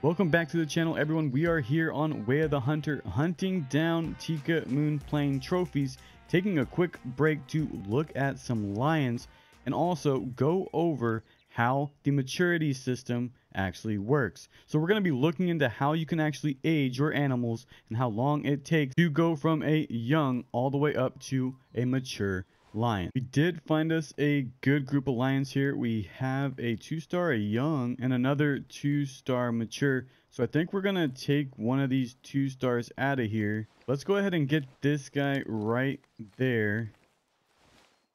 Welcome back to the channel, everyone. We are here on Way of the Hunter, hunting down Tika Moon Plain trophies, taking a quick break to look at some lions and also go over how the maturity system actually works. So we're going to be looking into how you can actually age your animals and how long it takes to go from a young all the way up to a mature lion. We did find us a good group of lions here. We have a 2-star, a young, and another 2-star mature. So I think we're gonna take one of these 2-stars out of here. Let's go ahead and get this guy right there.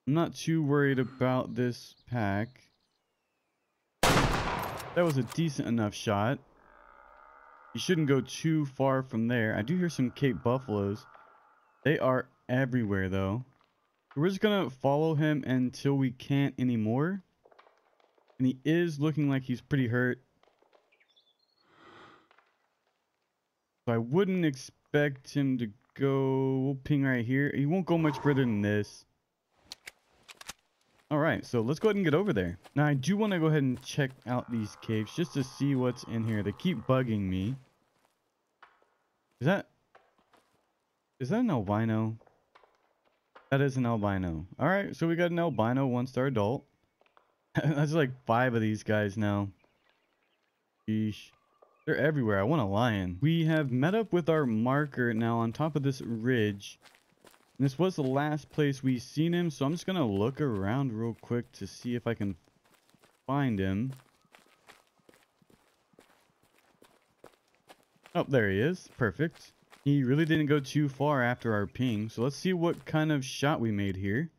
I'm not too worried about this pack. That was a decent enough shot. You shouldn't go too far from there. I do hear some Cape Buffaloes. They are everywhere though. We're just gonna follow him until we can't anymore. And he is looking like he's pretty hurt. So I wouldn't expect him to go. We'll ping right here. He won't go much further than this. Alright, so let's go ahead and get over there. Now I do want to go ahead and check out these caves just to see what's in here. They keep bugging me. Is that an albino? That is an albino. Alright, so we got an albino 1-star adult. That's like 5 of these guys now. Sheesh. They're everywhere. I want a lion. We have met up with our marker now on top of this ridge. And this was the last place we seen him, so I'm just going to look around real quick to see if I can find him. Oh, there he is. Perfect. He really didn't go too far after our ping, so let's see what kind of shot we made here.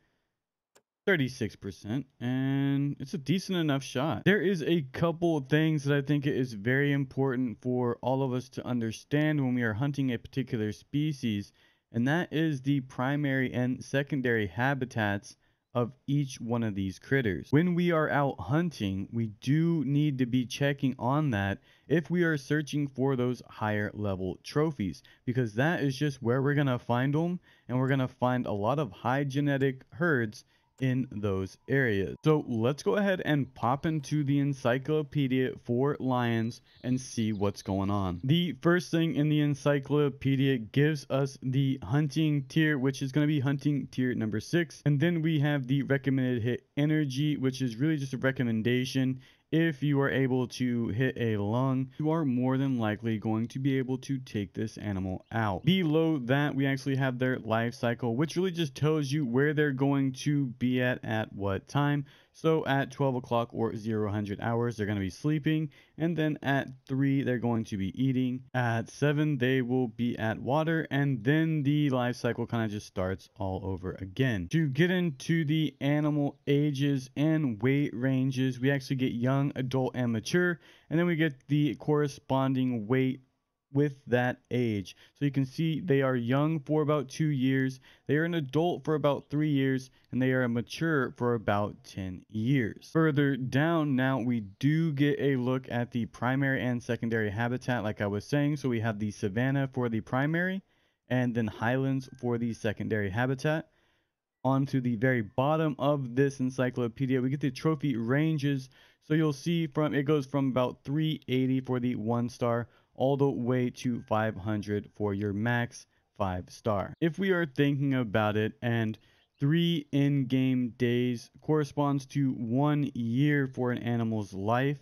36%, and it's a decent enough shot. There is a couple of things that I think it is very important for all of us to understand when we are hunting a particular species, and that is the primary and secondary habitats of each one of these critters. When we are out hunting, we do need to be checking on that if we are searching for those higher level trophies, because that is just where we're gonna find them, and we're gonna find a lot of high genetic herds in those areas. So let's go ahead and pop into the encyclopedia for lions and see what's going on. The first thing in the encyclopedia gives us the hunting tier, which is going to be hunting tier number 6, and then we have the recommended hit energy, which is really just a recommendation. If you are able to hit a lung, you are more than likely going to be able to take this animal out. Below that, we actually have their life cycle, which really just tells you where they're going to be at what time. So at 12 o'clock or 0-100 hours, they're going to be sleeping. And then at 3, they're going to be eating. At 7, they will be at water. And then the life cycle kind of just starts all over again. To get into the animal ages and weight ranges, we actually get young, adult, and mature. And then we get the corresponding weight with that age. So you can see they are young for about 2 years, they are an adult for about 3 years, and they are mature for about 10 years. Further down now, we do get a look at the primary and secondary habitat like I was saying. So we have the savanna for the primary and then highlands for the secondary habitat. Onto the very bottom of this encyclopedia, we get the trophy ranges. So you'll see it goes from about 380 for the 1-star all the way to 500 for your max 5-star. If we are thinking about it, and 3 in-game days corresponds to 1 year for an animal's life,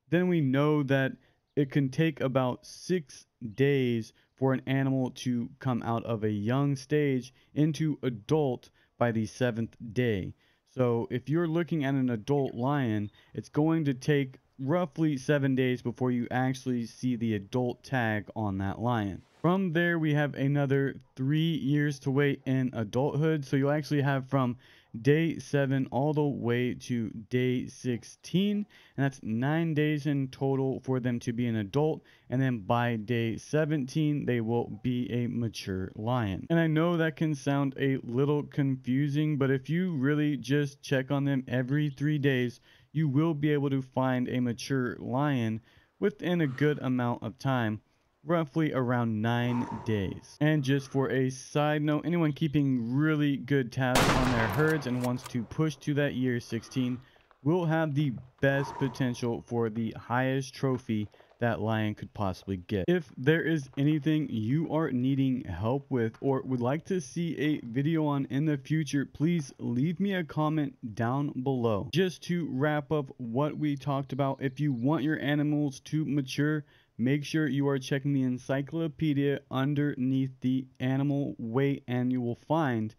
then we know that it can take about 6 days for an animal to come out of a young stage into adult by the 7th day. So if you're looking at an adult lion, it's going to take roughly 7 days before you actually see the adult tag on that lion. From there, we have another 3 years to wait in adulthood. So you'll actually have from day 7 all the way to day 16, and that's 9 days in total for them to be an adult. And then by day 17, they will be a mature lion. And I know that can sound a little confusing, but if you really just check on them every 3 days, you will be able to find a mature lion within a good amount of time, roughly around 9 days. And just for a side note, anyone keeping really good tabs on their herds and wants to push to that year 16 will have the best potential for the highest trophy that lion could possibly get. If there is anything you are needing help with or would like to see a video on in the future, please leave me a comment down below. Just to wrap up what we talked about, if you want your animals to mature, make sure you are checking the encyclopedia underneath the animal weight, and you will find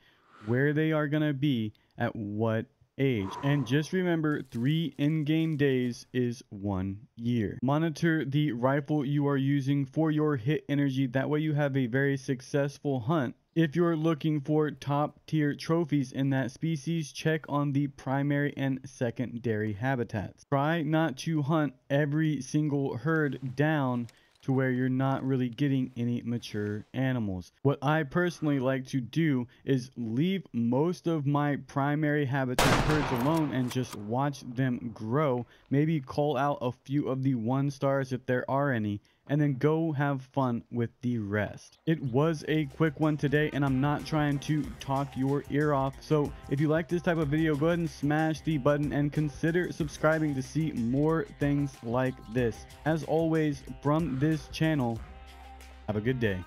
where they are going to be at what age. And just remember, 3 in-game days is 1 year. Monitor the rifle you are using for your hit energy. That way you have a very successful hunt. If you're looking for top tier trophies in that species, check on the primary and secondary habitats. Try not to hunt every single herd down to where you're not really getting any mature animals. What I personally like to do is leave most of my primary habitat herds alone and just watch them grow. Maybe call out a few of the 1 stars if there are any, and then go have fun with the rest. It was a quick one today, and I'm not trying to talk your ear off. So if you like this type of video, go ahead and smash the button and consider subscribing to see more things like this. As always, from this channel, have a good day.